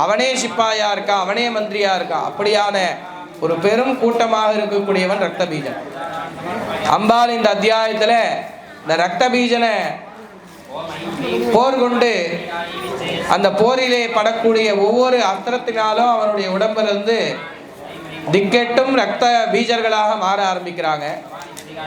அவனே சிப்பாயா இருக்கான், அவனே மந்திரியா இருக்கான். அப்படியான ஒரு பெரும் கூட்டமாக இருக்கக்கூடியவன் ரக்த பீஜன். அம்பாள் இந்த அத்தியாயத்தில் இந்த ரக்த பீஜனை போர் கொண்டு அந்த போரிலே படக்கூடிய ஒவ்வொரு அஸ்திரத்தினாலும் அவனுடைய உடம்பிலிருந்து திக்கெட்டும் ரக்த பீஜர்களாக மாற ஆரம்பிக்கிறாங்க.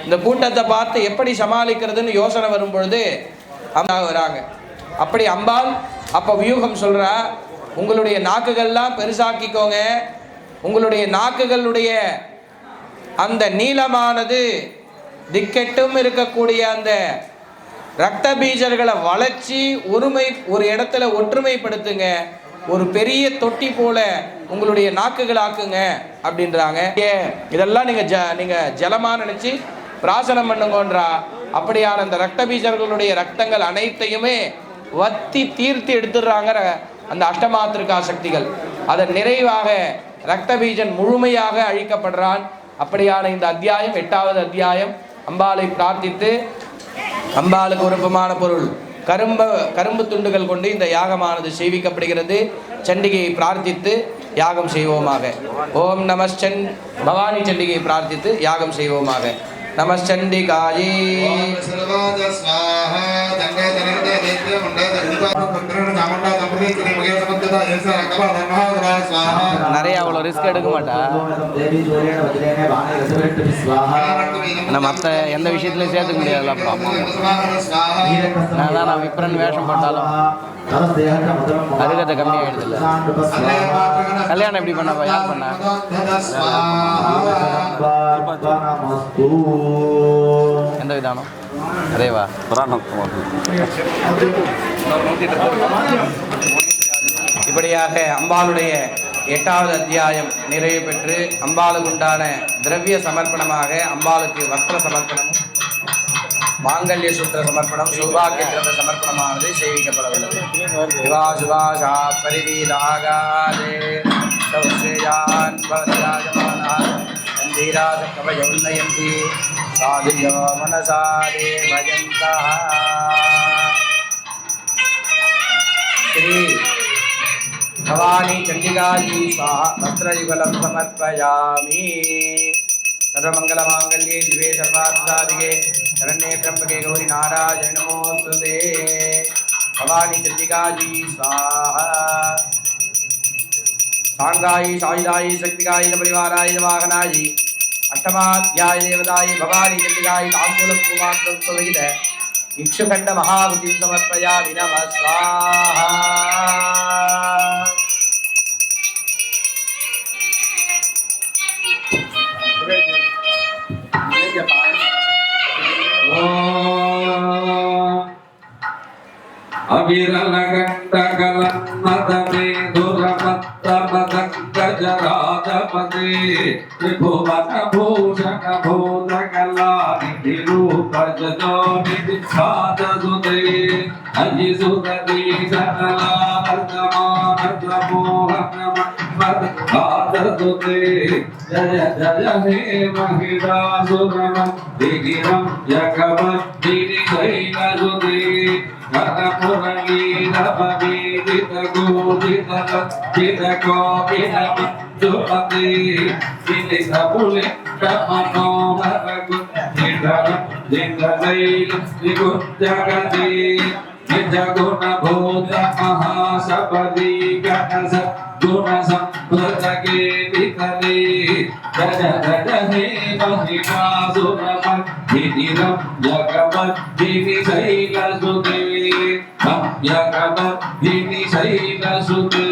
இந்த கூட்டத்தை பார்த்து எப்படி சமாளிக்கிறதுன்னு யோசனை வரும் பொழுது அம்மா வராங்க. அப்படி அம்பாள் அப்போ வியூகம் சொல்கிறா, உங்களுடைய நாக்குகள்லாம் பெருசாக்கிக்கோங்க, உங்களுடைய நாக்குகளுடைய அந்த நீளமானது திக்கெட்டும் இருக்கக்கூடிய அந்த ரத்த பீஜர்களை வளைச்சி ஒரு இடத்துல ஒற்றுமைப்படுத்துங்க, ஒரு பெரிய தொட்டி போல உங்களுடைய நாக்குகள் ஆக்குங்க அப்படின்றாங்க. இதெல்லாம் நீங்கள் ஜலமாக நினச்சி பிராசனம் பண்ணுங்கன்றா. அப்படியான அந்த ரத்த பீஜர்களுடைய ரத்தங்கள் அனைத்தையுமே வத்தி தீர்த்து எடுத்துடுறாங்க அந்த அஷ்டமாத்திருக்கா சக்திகள். அதன் நிறைவாக ரத்த பீஜன் முழுமையாக அழிக்கப்படுறான். அப்படியான இந்த அத்தியாயம் 8வது அத்தியாயம். அம்பாளை பிரார்த்தித்து அம்பாளுக்கு விருப்பமான பொருள் கரும்பு துண்டுகள் கொண்டு இந்த யாகமானது செய்விக்கப்படுகிறது. சண்டிகையை பிரார்த்தித்து யாகம் செய்வோமாக. ஓம் நமஸ்சன் பவானி சண்டிகையை பிரார்த்தித்து யாகம் செய்வோமாக. நமஸ்சண்டிகாயே நிறைய அவ்வளோ ரிஸ்க் எடுக்க மாட்டா. நம்ம மற்ற எந்த விஷயத்துலையும் சேர்த்துக்க முடியாதுல்ல. நான் விப்ரன் வேஷம் போட்டாலும் அருகத்தை கம்மியாகிடுதில்ல. கல்யாணம் எப்படி பண்ணப்பா? யார் பண்ணா? எந்த விதானம்? அதேவா? இப்படியாக அம்பாளுடைய 8வது அத்தியாயம் நிறைவு பெற்று அம்பாளுக்கு உண்டான திரவிய சமர்ப்பணமாக அம்பாளுக்கு வஸ்திர சமர்ப்பணமும் மாங்கல்ய சூத்திர சமர்ப்பணம் சௌபாகிய திரவ சமர்ப்பணமானது செய்விக்கப்பட உள்ளது. சிவாசுபாஷா பரிவீதாகாதே சௌஸ்ரேயான் பவத்யாஜமானான் நந்தீராஜ கவயவுன்னயந்தி சாதியோ மனசாதே பஜந்தः. ஸ்ரீ भवानी चंडिकाजी स्वाहा वस्त्रयुगलं समर्पयामि. सर्वमंगलमांगल्ये शिवे सर्वार्थसाधिके शरण्ये त्र्यंबके गौरी नारायणे नमोस्तुते. भवानी चंडिकाजी स्वाहा. सांगायी सायुधायी शक्तिकायी परिवाराय वाहनायी अष्टमाध्याय देवताय भवानी चंडिकायी तांबूलं कुमात्रं सहित इक्षुखंड महाभूतिं समर्पयामि. नमः स्वाहा. अविरलगण्डगलन्मदमे दुरमत्तमदङ्गजराजपदे त्रिभुवनभूषणभूतकलानिधिरूपजनोनिधि साधसुते अयिसुदती सकलार्धमानर्धमोहनमन्मदभासुते. जय जय हे महिषासुरमर्दिनीं जगमर्दिनि शैलसुते मुरलीरमणीरमणीरमणीरकोकिलमधुमते विलिसपुलिङ्गमनोहरगुणिधरलिङ्गशैलनिकुञ्जगते निजगुणभूतमहाशबरी गणस गुणसम्पृतके वितले. जय जय हे महिषासुरमर्दिनीं जगमर्दिनि शैलसुते जगमर्दिनि शैलसुते.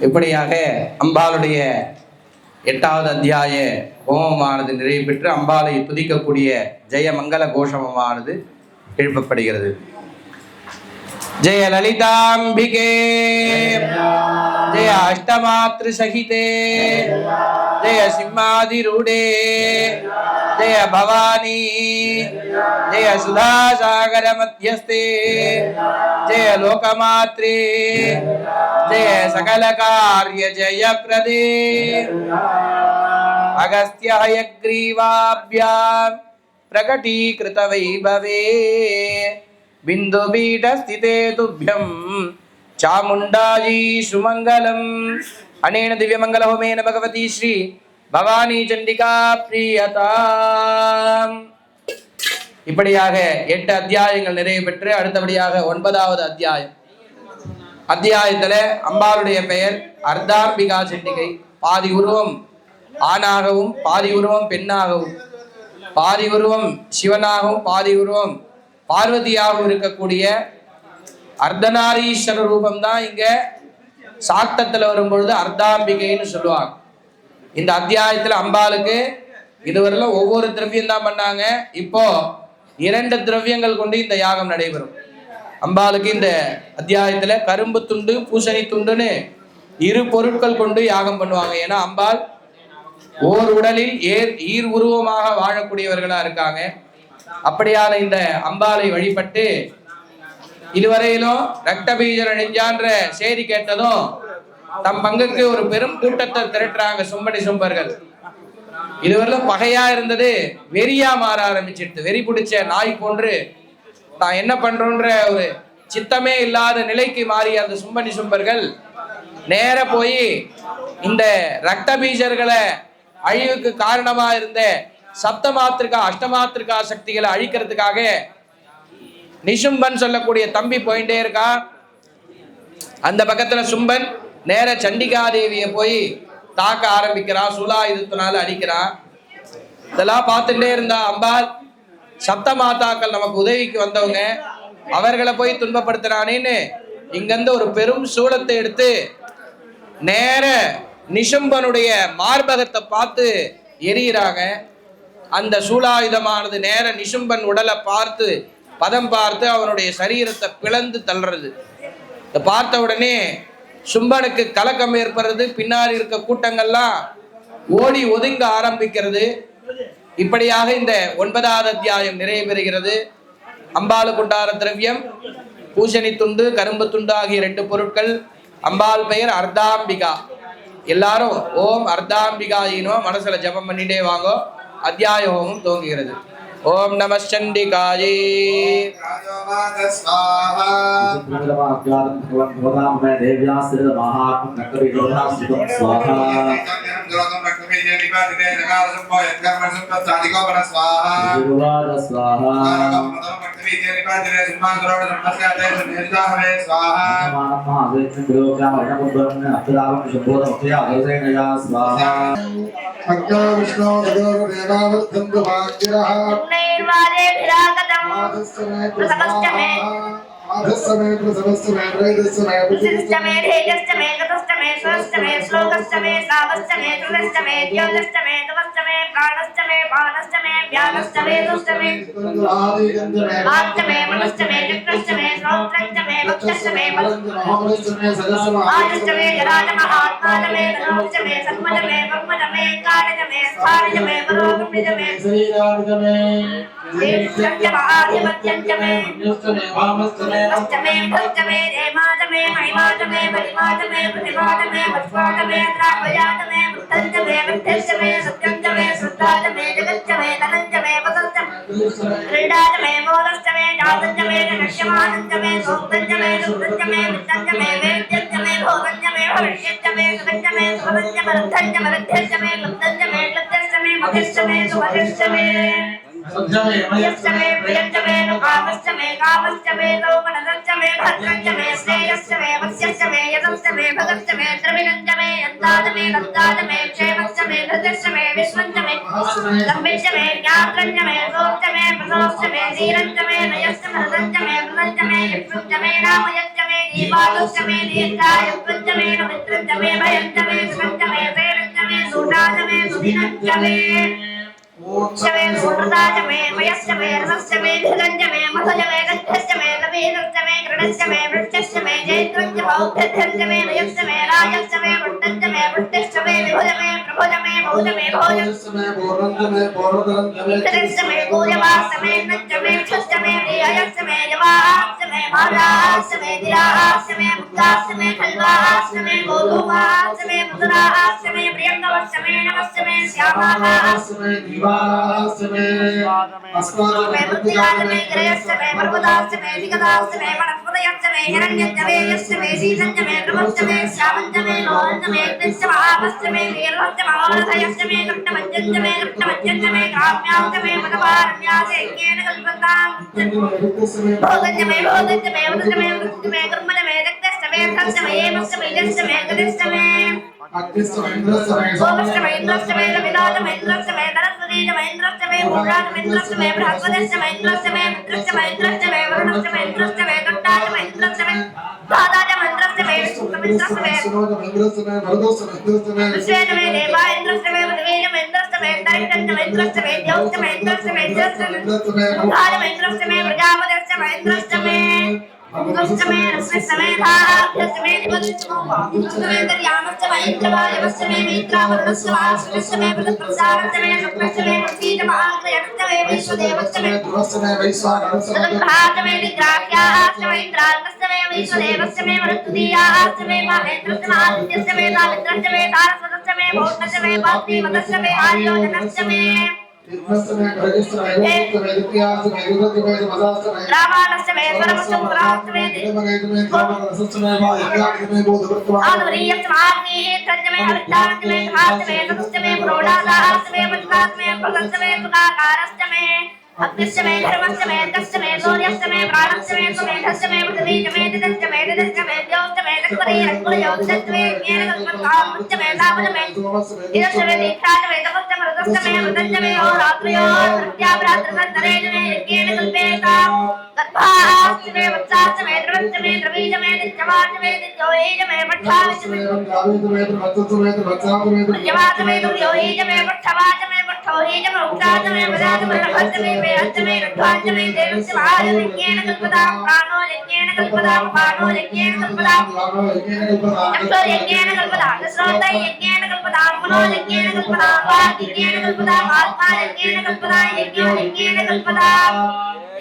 இப்படியாக அம்பாளுடைய 8வது அத்தியாய ஹோமமானது நிறைவு பெற்று அம்பாளை துதிக்கக்கூடிய ஜெயமங்கல கோஷமானது எழுப்பப்படுகிறது. जय ललितांबिके जय अष्टमात्र सहिते जय सिंहाधिरूढे जय भवानी जय सुधा सागर मध्यस्थे जय लोकमात्रे जय सकल कार्य जय प्रदे अगस्त्य हयग्रीवाभ्यां प्रकटीकृत वैभवे बिन्दुपीठस्थिते तुभ्यं चामुण्डाजी सुमङ्गलम् अनेन दिव्यमङ्गलहोमेन भगवती श्री भवानी चण्डिका प्रीयताम् இப்படியாக 8 அத்தியாயங்கள் நிறைவு பெற்று அடுத்தபடியாக 9வது அத்தியாயத்துல அம்பாளுடைய பெயர் அர்த்தாம்பிகா சண்டிகை. பாதி உருவம் ஆணாகவும் பாதி உருவம் பெண்ணாகவும், பாதி உருவம் சிவனாகவும் பாதி உருவம் பார்வதியாகவும் இருக்கக்கூடிய அர்த்தநாரீஸ்வர ரூபம் தான் இங்க சாக்தத்துல வரும்பொழுது அர்த்தாம்பிகைன்னு சொல்லுவாங்க. இந்த அத்தியாயத்துல அம்பாளுக்கு இதுவரையிலும் ஒவ்வொரு திரவியம் தான் பண்ணாங்க. இப்போ 2 திரவியங்கள் கொண்டு இந்த யாகம் நடைபெறும். அம்பாளுக்கு இந்த அத்தியாயத்துல கரும்பு துண்டு பூசணி துண்டுன்னு 2 பொருட்கள் கொண்டு யாகம் பண்ணுவாங்க. ஏன்னா அம்பாள் ஓர் உடலில் ஈர் உருவமாக வாழக்கூடியவர்களா இருக்காங்க. அப்படியான இந்த அம்பாளை வழிபட்டு இதுவரையிலும் ரத்த பீஜர் அணிஞ்சான்ற செய்தி கேட்டதும் தம் பங்குக்கு ஒரு பெரும் கூட்டத்தை திரட்டுறாங்க சும்படி சும்பர்கள். இதுவரையிலும் பகையா இருந்தது வெறியா மாற ஆரம்பிச்சிட்டு, வெறி பிடிச்ச நாய் போன்று தான் என்ன பண்றோன்ற ஒரு சித்தமே இல்லாத நிலைக்கு மாறிய அந்த சும்பனி சும்பர்கள் நேர போய் இந்த ரத்த பீஜர்களை அழிவுக்கு காரணமா இருந்த சப்தமாத்திருக்கா அஷ்டமாத்திருக்கா சக்திகளை அழிக்கிறதுக்காக நிசும்பன் சொல்லக்கூடிய தம்பி போயிட்டே இருக்கா. அந்த பக்கத்துல சும்பன் நேர சண்டிகாதேவியை போய் தாக்க ஆரம்பிக்கிறான், சூலாயுதத்தினால அடிக்கிறான். இதெல்லாம் பார்த்துட்டே இருந்தா அம்பாள் சப்த மாதாக்கள் நமக்கு உதவிக்கு வந்தவங்க, அவர்களை போய் துன்பப்படுத்துறானேன்னு இங்கிருந்து ஒரு பெரும் சூலத்தை எடுத்து நேர நிசும்பனுடைய மார்பகத்தை பார்த்து எரியிறாங்க. அந்த சூலாயுதமானது நேர நிசும்பன் உடலை பார்த்து பதம் பார்த்து அவனுடைய சரீரத்தை பிளந்து தள்ளுறது. இதை பார்த்த உடனே சும்பனுக்கு கலக்கம் ஏற்படுறது. பின்னாடி இருக்க கூட்டங்கள்லாம் ஓடி ஒதுங்க ஆரம்பிக்கிறது. இப்படியாக இந்த 9வது அத்தியாயம் நிறைவு பெறுகிறது. அம்பாளுக்கு உண்டான திரவியம் பூசணி துண்டு கரும்பு துண்டு ஆகிய 2 பொருட்கள். அம்பாள் பெயர் அர்த்தாம்பிகா. எல்லாரும் ஓம் அர்த்தாம்பிகாயினோ மனசுல ஜபம் பண்ணிட்டே வாங்கோ. அத்தியாய ஹோமம் துவங்குகிறது. ஓம் நம சண்டிகாயே. आधस्तमे प्रसवस्तमे प्रैदस्तमे प्रसिद्धस्तमे धेयस्तमे गतस्तमे स्वस्तमे श्लोकस्तमे सावस्तमे तुलस्तमे द्योदस्तमे तवस्तमे प्राणस्तमे पानस्तमे व्यानस्तमे दुस्तमे आत्तमे मनस्तमे चक्रस्तमे श्रोत्रस्तमे भक्तस्तमे बलस्तमे सदस्तमे आजस्तमे जराजमहात्मातमे धनोस्तमे सन्मतमे ब्रह्मतमे कारणतमे स्थानतमे परोगम्यतमे श्रीराजतमे देशत्यमाधिपत्यन्तमे यस्तमे वामस्तमे अष्टमे भक्तमे देवातमे महिमातमे परिमातमे प्रतिमातमे वत्वातमे अत्रापयातमे वृत्तन्तमे वृद्धस्तमे सत्यन्तमे श्रद्धातमे जगत्तमे धनन्तमे वसन्तमे क्रीडातमे मोदस्तमे जातन्तमे नश्यमानन्तमे सोक्तन्तमे सुदन्तमे वृत्तन्तमे वेद्यन्तमे भोगन्तमे भविष्यन्तमे सुगन्तमे सुभवन्तमे रद्धन्तमे रद्धस्तमे लब्धन्तमे लब्धस्तमे मध्यस्तमे सुमध्यस्तमे सज्जमे मयस्तमे प्रियन्तमे कामस्तमे कामस्तमे लोमनदन्तमे भद्रन्तमे श्रेयस्तमे वस्यस्तमे यदस्तमे भगस्तमे द्रविणन्तमे यन्तातमे लब्धातमे क्षेमस्तमे धृतस्तमे विश्वन्तमे लम्बितमे ज्ञात्रन्तमे सोक्तमे प्रसोक्तमे धीरन्तमे नयस्तमे हृदन्तमे मृदन्तमे युक्तमे नामयन्तमे दीपादुस्तमे दीर्घायुक्तमे नमित्रन्तमे भयन्तमे सुगन्तमे प्रेरन्तमे सूटातमे सुदिनन्तमे ऊर्जमे सुरदाजमे मयस्तमे रसस्तमे धिरञ्जमे मधुजमे गन्धस्तमे लवीनस्तमे गृणस्तमे वृक्षस्तमे जैत्रञ्च बौद्धधर्जमे नयस्तमे राजस्तमे वृत्तन्तमे वृत्तिस्तमे विभुजमे प्रभुजमे भूजमे भोजस्तमे पूर्णन्तमे पूर्णतरञ्जमे कृतस्तमे पूजवास्तमे नञ्जमे क्षस्तमे प्रियस्तमे जवास्तमे मालाष्टमे दिराष्टमे मुक्ताष्टमे खल्वाष्टमे गोधूमाष्टमे मधुराष्टमे प्रियंगवष्टमे नमष्टमे श्यामाष्टमे दीवाष्टमे अस्माकं बुद्धिराष्टमे ग्रहष्टमे पर्वताष्टमे विगताष्टमे वनस्पतयष्टमे हिरण्यष्टमे यष्टमे शीतष्टमे ध्रुवष्टमे श्यामष्टमे लोहष्टमे कृष्णमहाष्टमे वीरष्टमे अवधयष्टमे कृष्णमज्जष्टमे कृष्णमज्जष्टमे ग्राम्याष्टमे मदपारण्यासे ज्ञान कल्पतां भोगष्टमे भोगष्टमे वदष्टमे वदष्टमे कर्मणमे रक्तष्टमे धर्ष्टमे येमष्टमे यष्टमे गदिष्टमे अग्निष्टमे इंद्रष्टमे सोमष्टमे इंद्रष्टमे रविनाथमे इंद्रष्टमे सरस्वतीष्टमे इंद्रष्टमे पूर्णाष्टमे इंद्रष्टमे बृहस्पतिष्टमे इंद्रष्टमे मित्रष्टमे इंद्रष्टमे वरुणष्टमे इंद्रष्टमे गरुडाष्टमे इंद्रष्टमे दादाष्टमे इंद्रष्टमे विष्णुष्टमे इंद्रष्टमे भरतष्टमे इंद्रष्टमे विश्वेष्टमे देवा इंद्रष्टमे पृथ्वीष्टमे इंद्रष्टमे दैत्यष्टमे इंद्रष्टमे द्यौष्टमे इंद्रष्टमे इंद्रष्टमे धारमे इंद्रष्टमे प्रजापतिष्टमे इंद्रष्टमे इंद्रष्टमे रश्मिष्टमे धाराभ्यष्टमे दिवष्टमे दर्यामष्टमे इंद्रवायवष्टमे मित्रावरुणष्टमे प्रजापतिष्टमे शुक्लष्टमे प्रसीदमाग्रयष्टमे विश्वदेवष्टमे ध्रुवष्टमे वैश्वानरष्टमे भागमे निग्राह्याष्टमे इंद्राग्रष्टमे विश्वदेवष्टमे मरुत्तुदीयाष्टमे महेन्द्रष्टमे आदित्यष्टमे सावित्रष्टमे सारस्वतष्टमे भौष्टष्टमे पार्थिवतष्टमे आर्योजनष्टमे इंद्रष्टमे भरतष्टमे गोष्टमे द्वितीयाष्टमे युगष्टमे मदाष्टमे रामाष्टमे स्वरमष्टमे देवगैतमे कामरसष्टमे वायुव्याष्टमे बोधवृत्तमे आदुरीयष्टमे आग्नेयष्टमे हरिताष्टमे धाष्टमे सतष्टमे प्रोढासाष्टमे पञ्चाष्टमे प्रदष्टमे सुखाकारष्टमे अग्निष्टमे धर्मष्टमे अर्कष्टमे सूर्यष्टमे प्राणष्टमे सुमेधष्टमे पृथ्वीष्टमे दिदष्टमे दिदष्टमे द्यौष्टमे लक्ष्मणे रक्कुलयोष्टमे ज्ञानकल्पतामुष्टमे तापजमे इदष्टमे दीक्षाष्टमे तपष्टमे रतष्टमे मृतष्टमे होरात्र्यो प्रत्याभ्रातृसन्तरेजमे यज्ञेनकल्पेता गर्भाष्टमे वत्साष्टमे द्रवष्टमे द्रवीजमे दित्यवाष्टमे दित्योहीजमे पट्ठाविष्टमे प्रत्यवाष्टमे दुर्योहीजमे पट्ठवाष्टमे पट्ठोहीजमे उक्ताष्टमे वदाष्टमे नभष्टमे वेहष्टमे रत्वाष्टमे देवष्टमे आयुर्यज्ञेन कल्पतां प्राणो यज्ञेन कल्पतां पाणो यज्ञेन कल्पतां चक्षो यज्ञेन कल्पतां श्रोत्र यज्ञेन कल्पतां मनो यज्ञेन कल्पतां वाक् यज्ञेन कल्पतां आत्मा यज्ञेन कल्पतां यज्ञो यज्ञेन कल्पतां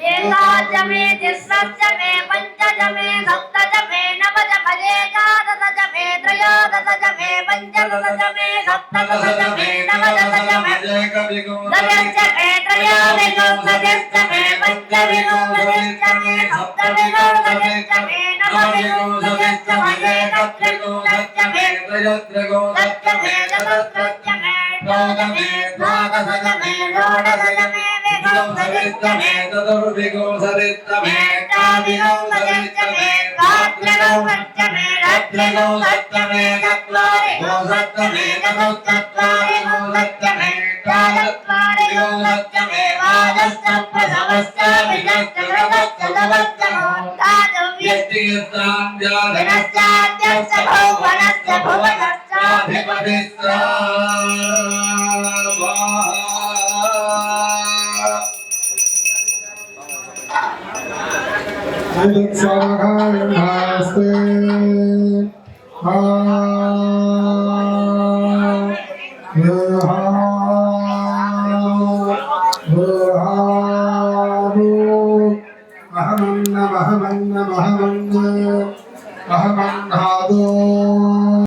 एकादशमे तिस्रश्चमे पञ्चदशमे सप्तदशमे नवदशमे एकादशमे त्रयोदशमे पञ्चदशमे सप्तदशमे नवदशमे दशदशमे त्रयोदशमे पञ्चविंशतिष्टमे सप्तविंशतिष्टमे नवविंशतिष्टमे एकत्रिंशत्तमे षष्टमे चतुष्टमे चौदमे द्वादशमे षोडशमे विंशतिष्टमे चतुर्विंशतिष्टमे एकाविंशतिष्टमे द्वात्रिंशत्तमे षट्त्रिंशत्तमे चत्वारिंशत्तमे चतुश्चत्वारिंशत्तमे षट्चत्वारिंशत्तमे स्वाहा